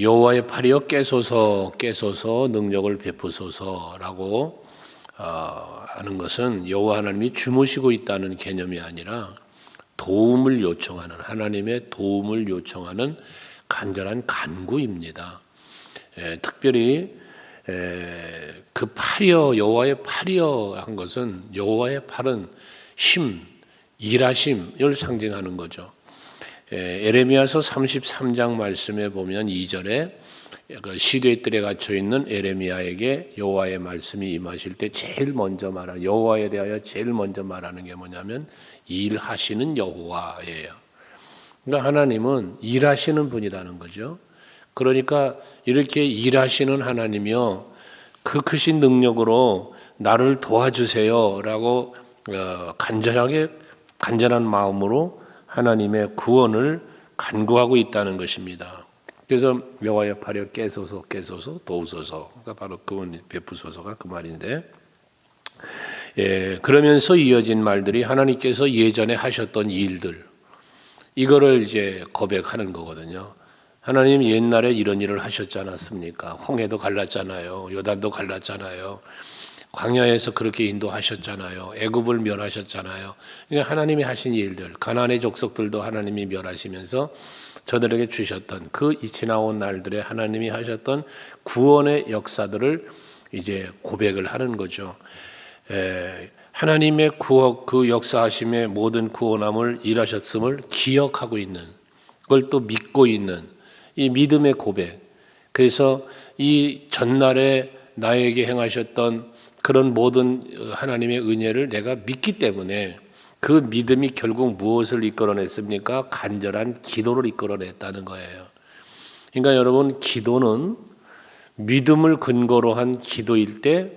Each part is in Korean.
여호와의 팔이여 깨소서 깨소서 능력을 베푸소서라고 하는 것은 여호와 하나님이 주무시고 있다는 개념이 아니라 도움을 요청하는, 하나님의 도움을 요청하는 간절한 간구입니다. 특별히 그 팔이여, 여호와의 팔이여 한 것은 여호와의 팔은 힘, 일하심을 상징하는 거죠. 에레미야서 33장 말씀에 보면 2절에 그 시대의 뜰에 갇혀 있는 에레미야에게 여호와의 말씀이 임하실 때 제일 먼저 말하는, 여호와에 대하여 제일 먼저 말하는 게 뭐냐면 일하시는 여호와예요. 그러니까 하나님은 일하시는 분이라는 거죠. 그러니까 이렇게 일하시는 하나님이요, 그 크신 능력으로 나를 도와주세요라고 간절한 마음으로 하나님의 구원을 간구하고 있다는 것입니다. 그래서 여호와의 팔이여 깨소서 깨소서 도우소서, 그러니까 바로 구원 베푸소서가 그 말인데, 그러면서 이어진 말들이 하나님께서 예전에 하셨던 일들, 이거를 이제 고백하는 거거든요. 하나님 옛날에 이런 일을 하셨지 않았습니까? 홍해도 갈랐잖아요. 요단도 갈랐잖아요. 광야에서 그렇게 인도하셨잖아요. 애굽을 멸하셨잖아요. 그러니까 하나님이 하신 일들, 가나안의 족속들도 하나님이 멸하시면서 저들에게 주셨던 그 지나온 날들에 하나님이 하셨던 구원의 역사들을 이제 고백을 하는 거죠. 하나님의 그 역사하심의 모든 구원함을 일하셨음을 기억하고 있는, 그걸 또 믿고 있는 이 믿음의 고백. 그래서 이 전날에 나에게 행하셨던 그런 모든 하나님의 은혜를 내가 믿기 때문에 그 믿음이 결국 무엇을 이끌어냈습니까? 간절한 기도를 이끌어냈다는 거예요. 그러니까 여러분, 기도는 믿음을 근거로 한 기도일 때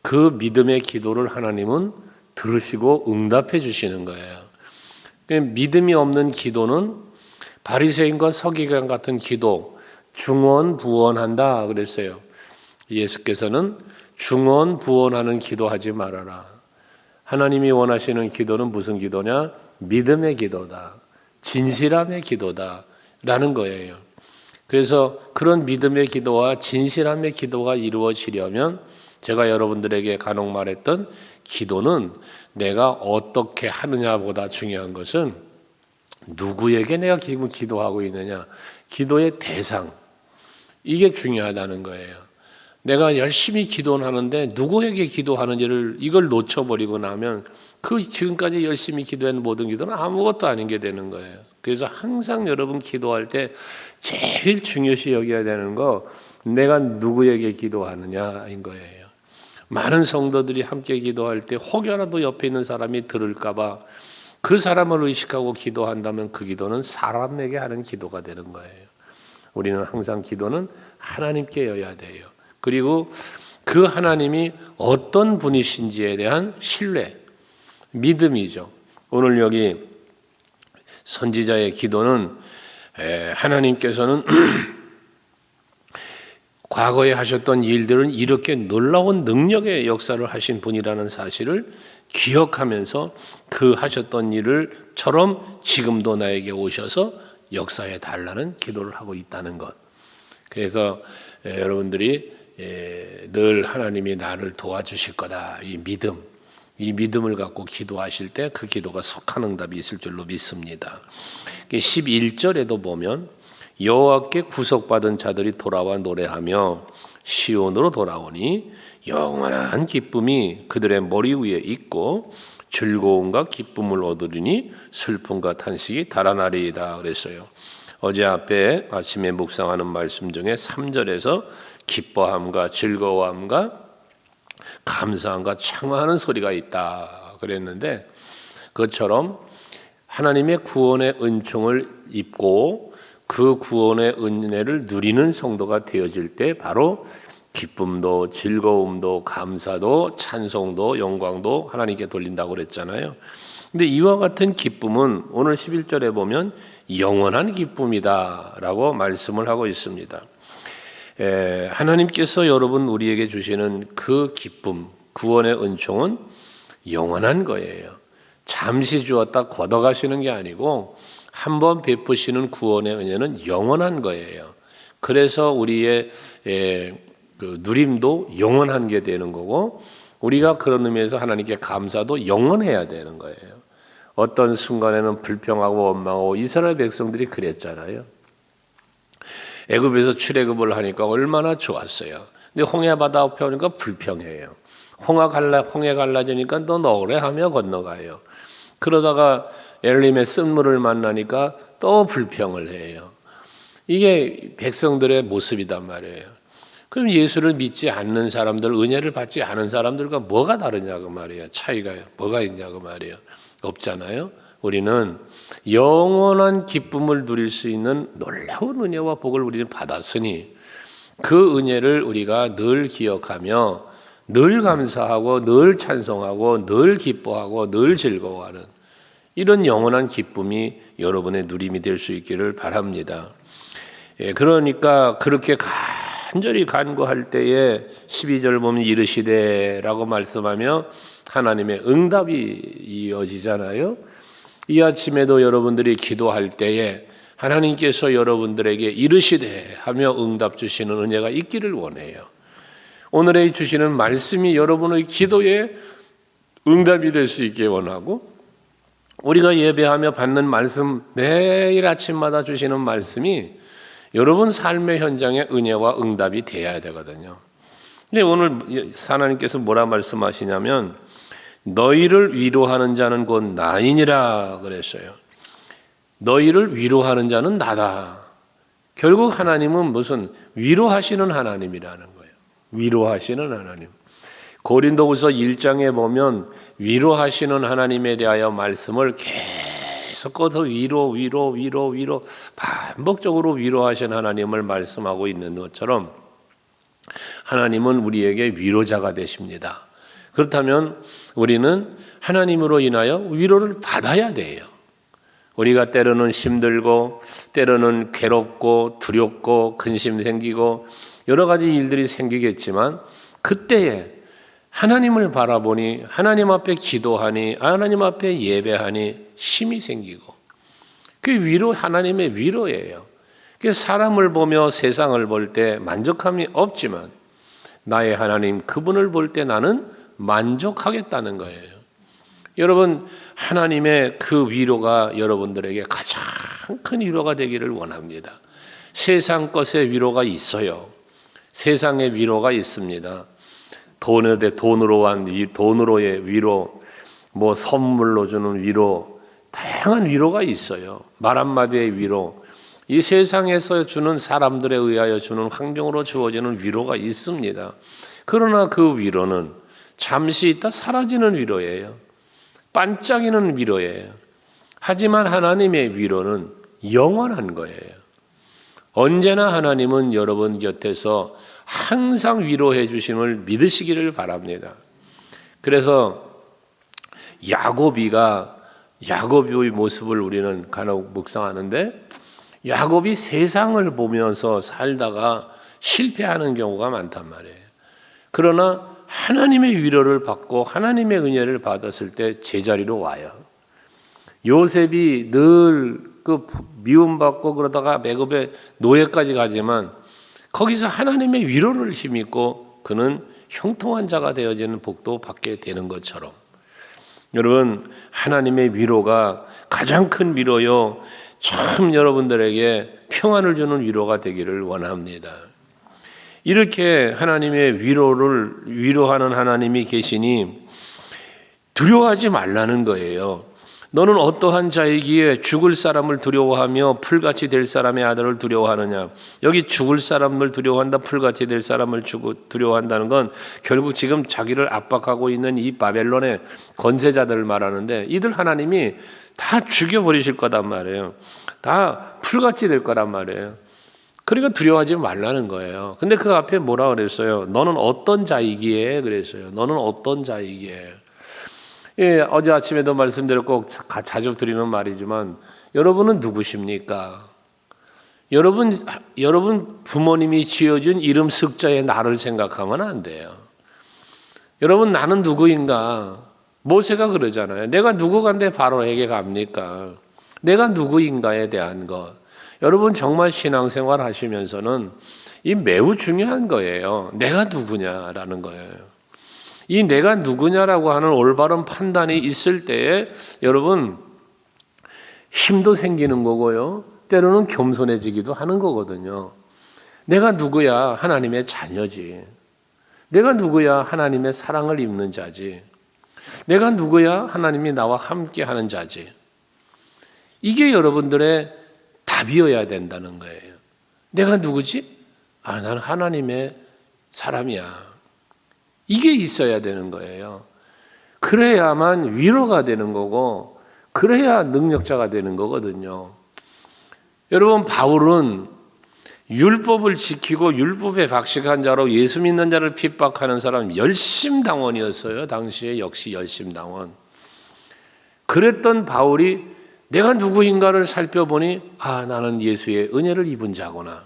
그 믿음의 기도를 하나님은 들으시고 응답해 주시는 거예요. 믿음이 없는 기도는 바리새인과 서기관 같은 기도, 중언부언한다 그랬어요. 예수께서는 중언부언하는 기도하지 말아라. 하나님이 원하시는 기도는 무슨 기도냐? 믿음의 기도다, 진실함의 기도다 라는 거예요. 그래서 그런 믿음의 기도와 진실함의 기도가 이루어지려면 제가 여러분들에게 간혹 말했던 기도는 내가 어떻게 하느냐보다 중요한 것은 누구에게 내가 지금 기도하고 있느냐, 기도의 대상, 이게 중요하다는 거예요. 내가 열심히 기도는 하는데 누구에게 기도하는지를 이걸 놓쳐버리고 나면 그 지금까지 열심히 기도한 모든 기도는 아무것도 아닌 게 되는 거예요. 그래서 항상 여러분 기도할 때 제일 중요시 여겨야 되는 거, 내가 누구에게 기도하느냐인 거예요. 많은 성도들이 함께 기도할 때 혹여라도 옆에 있는 사람이 들을까 봐 그 사람을 의식하고 기도한다면 그 기도는 사람에게 하는 기도가 되는 거예요. 우리는 항상 기도는 하나님께여야 돼요. 그리고 그 하나님이 어떤 분이신지에 대한 신뢰, 믿음이죠. 오늘 여기 선지자의 기도는 하나님께서는 과거에 하셨던 일들은 이렇게 놀라운 능력의 역사를 하신 분이라는 사실을 기억하면서 그 하셨던 일을처럼 지금도 나에게 오셔서 역사해 달라는 기도를 하고 있다는 것. 그래서 여러분들이 늘 하나님이 나를 도와주실 거다, 이 믿음을 갖고 기도하실 때 그 기도가 속한 응답이 있을 줄로 믿습니다. 11절에도 보면 여호와께 구속받은 자들이 돌아와 노래하며 시온으로 돌아오니 영원한 기쁨이 그들의 머리 위에 있고 즐거움과 기쁨을 얻으리니 슬픔과 탄식이 달아나리이다 그랬어요. 어제 앞에 아침에 묵상하는 말씀 중에 3절에서 기뻐함과 즐거움과 감사함과 창화하는 소리가 있다 그랬는데, 그것처럼 하나님의 구원의 은총을 입고 그 구원의 은혜를 누리는 성도가 되어질 때 바로 기쁨도 즐거움도 감사도 찬송도 영광도 하나님께 돌린다고 그랬잖아요. 근데 이와 같은 기쁨은 오늘 11절에 보면 영원한 기쁨이다 라고 말씀을 하고 있습니다. 하나님께서 여러분 우리에게 주시는 그 기쁨, 구원의 은총은 영원한 거예요. 잠시 주었다 걷어가시는 게 아니고 한번 베푸시는 구원의 은혜는 영원한 거예요. 그래서 우리의 그 누림도 영원한 게 되는 거고, 우리가 그런 의미에서 하나님께 감사도 영원해야 되는 거예요. 어떤 순간에는 불평하고 원망하고 이스라엘 백성들이 그랬잖아요. 애굽에서 출애굽을 하니까 얼마나 좋았어요. 근데 홍해 바다 앞에 오니까 불평해요. 홍해 갈라지니까 또 노래하며 건너가요. 그러다가 엘림의 쓴물을 만나니까 또 불평을 해요. 이게 백성들의 모습이단 말이에요. 그럼 예수를 믿지 않는 사람들, 은혜를 받지 않은 사람들과 뭐가 다르냐고 말이에요. 차이가 뭐가 있냐고 말이에요. 없잖아요. 우리는 영원한 기쁨을 누릴 수 있는 놀라운 은혜와 복을 우리는 받았으니 그 은혜를 우리가 늘 기억하며 늘 감사하고 늘 찬송하고 늘 기뻐하고 늘 즐거워하는 이런 영원한 기쁨이 여러분의 누림이 될 수 있기를 바랍니다. 그러니까 그렇게 간절히 간구할 때에 12절 보면 이르시되라고 말씀하며 하나님의 응답이 이어지잖아요. 이 아침에도 여러분들이 기도할 때에 하나님께서 여러분들에게 이르시되 하며 응답 주시는 은혜가 있기를 원해요. 오늘의 주시는 말씀이 여러분의 기도에 응답이 될 수 있게 원하고, 우리가 예배하며 받는 말씀, 매일 아침마다 주시는 말씀이 여러분 삶의 현장에 은혜와 응답이 되어야 되거든요. 근데 오늘 하나님께서 뭐라 말씀하시냐면 너희를 위로하는 자는 곧 나이니라 그랬어요. 너희를 위로하는 자는 나다. 결국 하나님은 무슨 위로하시는 하나님이라는 거예요. 위로하시는 하나님. 고린도후서 1장에 보면 위로하시는 하나님에 대하여 말씀을 계속 꺼서 위로 반복적으로 위로하시는 하나님을 말씀하고 있는 것처럼 하나님은 우리에게 위로자가 되십니다. 그렇다면 우리는 하나님으로 인하여 위로를 받아야 돼요. 우리가 때로는 힘들고 때로는 괴롭고 두렵고 근심 생기고 여러 가지 일들이 생기겠지만 그때에 하나님을 바라보니 하나님 앞에 기도하니 하나님 앞에 예배하니 힘이 생기고 그 위로 하나님의 위로예요. 그 사람을 보며 세상을 볼 때 만족함이 없지만 나의 하나님 그분을 볼 때 나는 만족하겠다는 거예요. 여러분 하나님의 그 위로가 여러분들에게 가장 큰 위로가 되기를 원합니다. 세상 것의 위로가 있어요. 세상의 위로가 있습니다. 돈으로의 위로, 뭐 선물로 주는 위로, 다양한 위로가 있어요. 말 한마디의 위로, 이 세상에서 주는 사람들에 의하여 주는 환경으로 주어지는 위로가 있습니다. 그러나 그 위로는 잠시 있다 사라지는 위로예요. 반짝이는 위로예요. 하지만 하나님의 위로는 영원한 거예요. 언제나 하나님은 여러분 곁에서 항상 위로해 주심을 믿으시기를 바랍니다. 그래서 야곱의 모습을 우리는 간혹 묵상하는데 야곱이 세상을 보면서 살다가 실패하는 경우가 많단 말이에요. 그러나 하나님의 위로를 받고 하나님의 은혜를 받았을 때 제자리로 와요. 요셉이 늘 그 미움받고 그러다가 애굽의 노예까지 가지만 거기서 하나님의 위로를 힘입고 그는 형통한 자가 되어지는 복도 받게 되는 것처럼 여러분 하나님의 위로가 가장 큰 위로요. 참 여러분들에게 평안을 주는 위로가 되기를 원합니다. 이렇게 하나님의 위로를 위로하는 하나님이 계시니 두려워하지 말라는 거예요. 너는 어떠한 자이기에 죽을 사람을 두려워하며 풀같이 될 사람의 아들을 두려워하느냐. 여기 죽을 사람을 두려워한다, 풀같이 될 사람을 두려워한다는 건 결국 지금 자기를 압박하고 있는 이 바벨론의 권세자들을 말하는데 이들 하나님이 다 죽여버리실 거단 말이에요. 다 풀같이 될 거란 말이에요. 그러니까 두려워하지 말라는 거예요. 근데 그 앞에 뭐라 그랬어요? 너는 어떤 자이기에 그랬어요. 너는 어떤 자이기에. 예, 어제 아침에도 말씀드렸고 자주 드리는 말이지만 여러분은 누구십니까? 여러분 부모님이 지어준 이름 숫자에 나를 생각하면 안 돼요. 여러분 나는 누구인가? 모세가 그러잖아요. 내가 누구간데 바로에게 갑니까? 내가 누구인가에 대한 것. 여러분 정말 신앙생활 하시면서는 이 매우 중요한 거예요. 내가 누구냐라는 거예요. 이 내가 누구냐라고 하는 올바른 판단이 있을 때에 여러분 힘도 생기는 거고요. 때로는 겸손해지기도 하는 거거든요. 내가 누구야? 하나님의 자녀지. 내가 누구야? 하나님의 사랑을 입는 자지. 내가 누구야? 하나님이 나와 함께 하는 자지. 이게 여러분들의 답이어야 된다는 거예요. 내가 누구지? 나는 하나님의 사람이야. 이게 있어야 되는 거예요. 그래야만 위로가 되는 거고, 그래야 능력자가 되는 거거든요. 여러분, 바울은 율법을 지키고 율법에 박식한 자로 예수 믿는 자를 핍박하는 사람 열심당원이었어요. 당시에 역시 열심당원. 그랬던 바울이 내가 누구인가를 살펴보니 나는 예수의 은혜를 입은 자구나.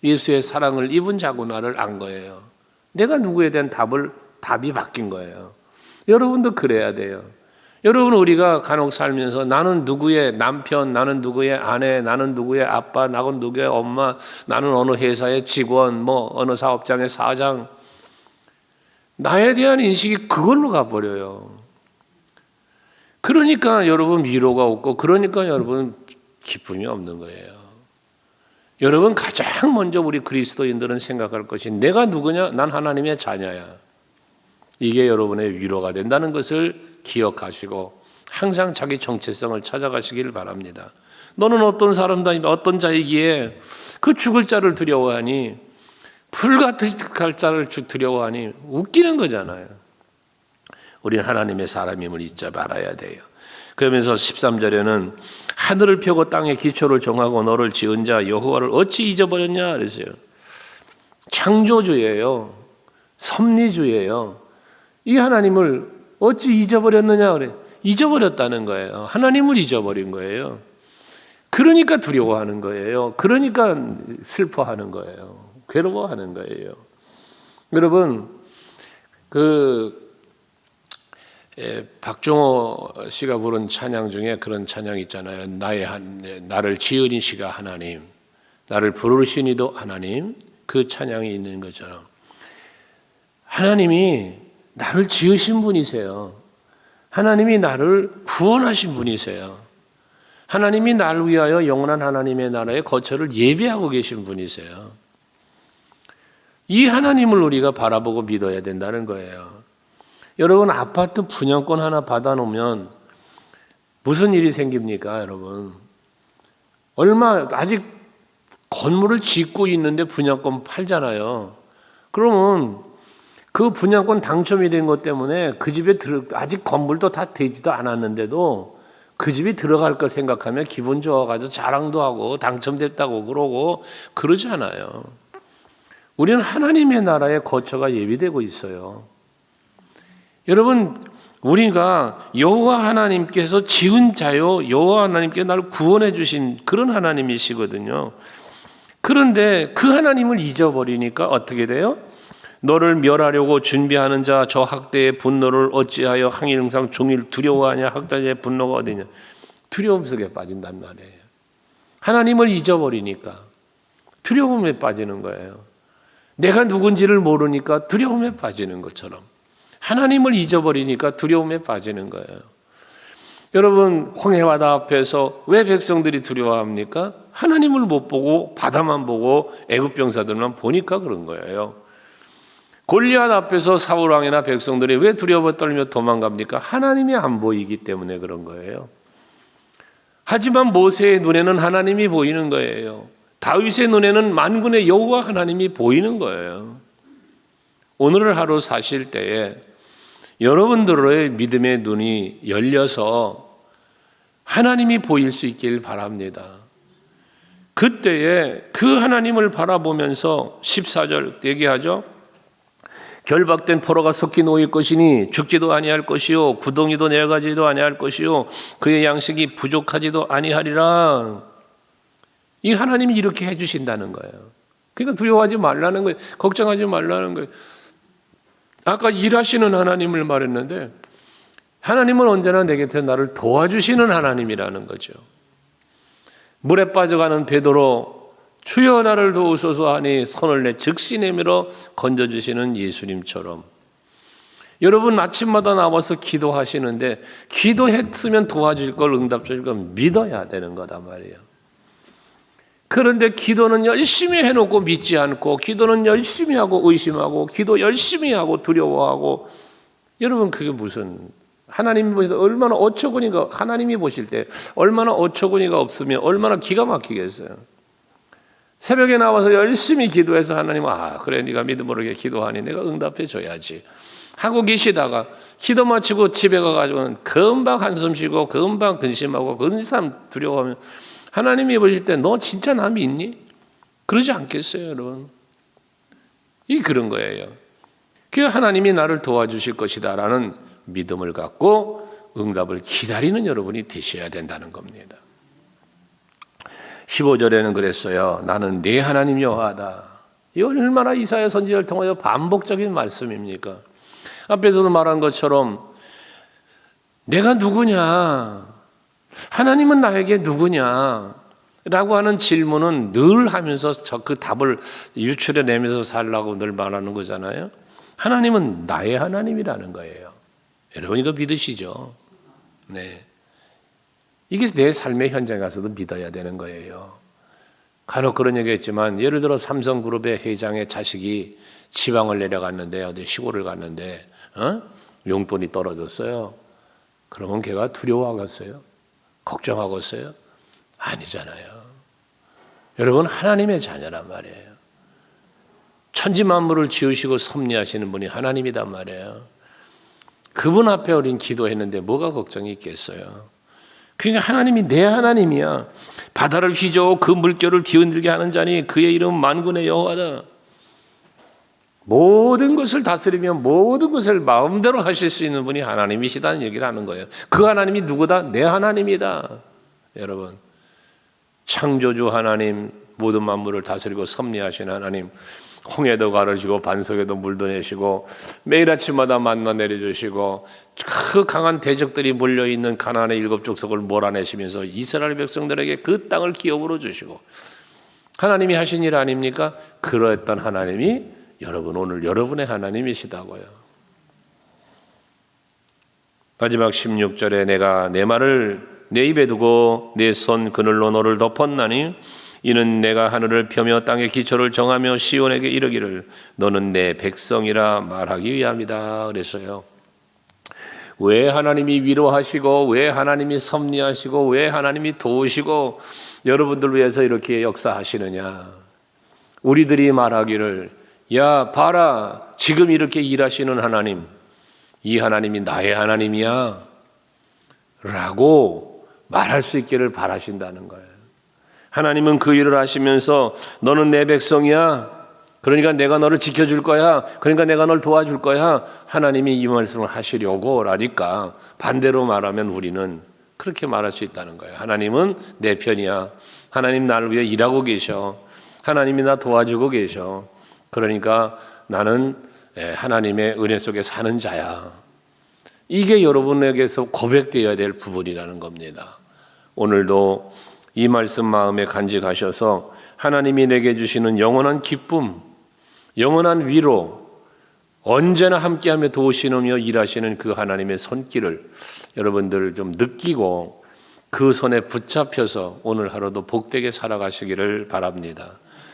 예수의 사랑을 입은 자구나를 안 거예요. 내가 누구에 대한 답이 바뀐 거예요. 여러분도 그래야 돼요. 여러분 우리가 간혹 살면서 나는 누구의 남편, 나는 누구의 아내, 나는 누구의 아빠, 나는 누구의 엄마, 나는 어느 회사의 직원, 어느 사업장의 사장. 나에 대한 인식이 그걸로 가버려요. 그러니까 여러분 위로가 없고 그러니까 여러분 기쁨이 없는 거예요. 여러분 가장 먼저 우리 그리스도인들은 생각할 것이 내가 누구냐? 난 하나님의 자녀야. 이게 여러분의 위로가 된다는 것을 기억하시고 항상 자기 정체성을 찾아가시길 바랍니다. 너는 어떤 사람다, 어떤 자이기에 그 죽을 자를 두려워하니, 불같을 자를 두려워하니 웃기는 거잖아요. 우리는 하나님의 사람임을 잊지 말아야 돼요. 그러면서 13절에는 하늘을 펴고 땅에 기초를 정하고 너를 지은 자 여호와를 어찌 잊어버렸냐 그랬어요. 창조주예요. 섭리주예요. 이 하나님을 어찌 잊어버렸느냐 그래. 잊어버렸다는 거예요. 하나님을 잊어버린 거예요. 그러니까 두려워하는 거예요. 그러니까 슬퍼하는 거예요. 괴로워하는 거예요. 여러분 박종호 씨가 부른 찬양 중에 그런 찬양 있잖아요. 나를 지으신 시가 하나님, 나를 부르신 이도 하나님. 그 찬양이 있는 것처럼 하나님이 나를 지으신 분이세요. 하나님이 나를 구원하신 분이세요. 하나님이 나를 위하여 영원한 하나님의 나라의 거처를 예비하고 계신 분이세요. 이 하나님을 우리가 바라보고 믿어야 된다는 거예요. 여러분 아파트 분양권 하나 받아놓으면 무슨 일이 생깁니까, 여러분? 아직 건물을 짓고 있는데 분양권 팔잖아요. 그러면 그 분양권 당첨이 된 것 때문에 그 집에 아직 건물도 다 되지도 않았는데도 그 집이 들어갈 거 생각하면 기분 좋아가지고 자랑도 하고 당첨됐다고 그러고 그러잖아요. 우리는 하나님의 나라의 거처가 예비되고 있어요. 여러분 우리가 여호와 하나님께서 지은 자요, 여호와 하나님께 나를 구원해 주신 그런 하나님이시거든요. 그런데 그 하나님을 잊어버리니까 어떻게 돼요? 너를 멸하려고 준비하는 자 저 학대의 분노를 어찌하여 항일응상 종일 두려워하냐. 학대의 분노가 어디냐. 두려움 속에 빠진단 말이에요. 하나님을 잊어버리니까 두려움에 빠지는 거예요. 내가 누군지를 모르니까 두려움에 빠지는 것처럼 하나님을 잊어버리니까 두려움에 빠지는 거예요. 여러분 홍해 바다 앞에서 왜 백성들이 두려워합니까? 하나님을 못 보고 바다만 보고 애굽 병사들만 보니까 그런 거예요. 골리앗 앞에서 사울 왕이나 백성들이 왜 두려워 떨며 도망갑니까? 하나님이 안 보이기 때문에 그런 거예요. 하지만 모세의 눈에는 하나님이 보이는 거예요. 다윗의 눈에는 만군의 여호와 하나님이 보이는 거예요. 오늘 하루 사실 때에 여러분들의 믿음의 눈이 열려서 하나님이 보일 수 있길 바랍니다. 그때에 그 하나님을 바라보면서 14절 얘기하죠. 결박된 포로가 섞이 놓일 것이니 죽지도 아니할 것이요 구덩이도 내려가지도 아니할 것이요 그의 양식이 부족하지도 아니하리라. 이 하나님이 이렇게 해주신다는 거예요. 그러니까 두려워하지 말라는 거예요. 걱정하지 말라는 거예요. 아까 일하시는 하나님을 말했는데 하나님은 언제나 내 곁에 나를 도와주시는 하나님이라는 거죠. 물에 빠져가는 베드로 주여 나를 도우소서 하니 손을 내 즉시 내밀어 건져주시는 예수님처럼 여러분 아침마다 나와서 기도하시는데 기도했으면 도와줄 걸 응답 주실 걸 믿어야 되는 거단 말이에요. 그런데 기도는 열심히 해놓고 믿지 않고 기도는 열심히 하고 의심하고 기도 열심히 하고 두려워하고 여러분 그게 무슨 하나님이 보실 때 얼마나 어처구니가 하나님이 보실 때 얼마나 어처구니가 없으면 얼마나 기가 막히겠어요. 새벽에 나와서 열심히 기도해서 하나님 그래 네가 믿음으로 기도하니 내가 응답해 줘야지 하고 계시다가 기도 마치고 집에 가가지고는 금방 한숨 쉬고 금방 근심하고 근심 두려워하면 하나님이 보실 때 너 진짜 나 믿니? 그러지 않겠어요 여러분? 이 그런 거예요. 그 하나님이 나를 도와주실 것이다 라는 믿음을 갖고 응답을 기다리는 여러분이 되셔야 된다는 겁니다. 15절에는 그랬어요. 나는 네 하나님 여호와다. 이 얼마나 이사야 선지자를 통하여 반복적인 말씀입니까? 앞에서도 말한 것처럼 내가 누구냐? 하나님은 나에게 누구냐? 라고 하는 질문은 늘 하면서 그 답을 유출해내면서 살라고 늘 말하는 거잖아요. 하나님은 나의 하나님이라는 거예요. 여러분 이거 믿으시죠? 네. 이게 내 삶의 현장에 가서도 믿어야 되는 거예요. 간혹 그런 얘기했지만 예를 들어 삼성그룹의 회장의 자식이 지방을 내려갔는데 어디 시골을 갔는데 용돈이 떨어졌어요. 그러면 걔가 두려워하겠어요? 걱정하겠어요? 아니잖아요. 여러분 하나님의 자녀란 말이에요. 천지만물을 지으시고 섭리하시는 분이 하나님이란 말이에요. 그분 앞에 우린 기도했는데 뭐가 걱정이 있겠어요? 그러니까 하나님이 내 하나님이야. 바다를 휘저어 그 물결을 뒤흔들게 하는 자니 그의 이름은 만군의 여호와다. 모든 것을 다스리며 모든 것을 마음대로 하실 수 있는 분이 하나님이시다는 얘기를 하는 거예요. 그 하나님이 누구다? 내 하나님이다. 여러분 창조주 하나님, 모든 만물을 다스리고 섭리하신 하나님, 홍해도 가르시고 반석에도 물도 내시고 매일 아침마다 만나 내려주시고 그 강한 대적들이 몰려있는 가나안의 7 족속을 몰아내시면서 이스라엘 백성들에게 그 땅을 기업으로 주시고 하나님이 하신 일 아닙니까? 그러했던 하나님이 여러분 오늘 여러분의 하나님이시다고요. 마지막 16절에 내가 내 말을 내 입에 두고 내 손 그늘로 너를 덮었나니 이는 내가 하늘을 펴며 땅의 기초를 정하며 시온에게 이르기를 너는 내 백성이라 말하기 위함이다 그랬어요. 왜 하나님이 위로하시고 왜 하나님이 섭리하시고 왜 하나님이 도우시고 여러분들 위해서 이렇게 역사하시느냐? 우리들이 말하기를 야 봐라 지금 이렇게 일하시는 하나님 이 하나님이 나의 하나님이야 라고 말할 수 있기를 바라신다는 거예요. 하나님은 그 일을 하시면서 너는 내 백성이야. 그러니까 내가 너를 지켜줄 거야. 그러니까 내가 널 도와줄 거야. 하나님이 이 말씀을 하시려고 하니까 반대로 말하면 우리는 그렇게 말할 수 있다는 거예요. 하나님은 내 편이야. 하나님 나를 위해 일하고 계셔. 하나님이 나 도와주고 계셔. 그러니까 나는 하나님의 은혜 속에 사는 자야. 이게 여러분에게서 고백되어야 될 부분이라는 겁니다. 오늘도 이 말씀 마음에 간직하셔서 하나님이 내게 주시는 영원한 기쁨, 영원한 위로, 언제나 함께하며 도우시며 일하시는 그 하나님의 손길을 여러분들 좀 느끼고 그 손에 붙잡혀서 오늘 하루도 복되게 살아가시기를 바랍니다.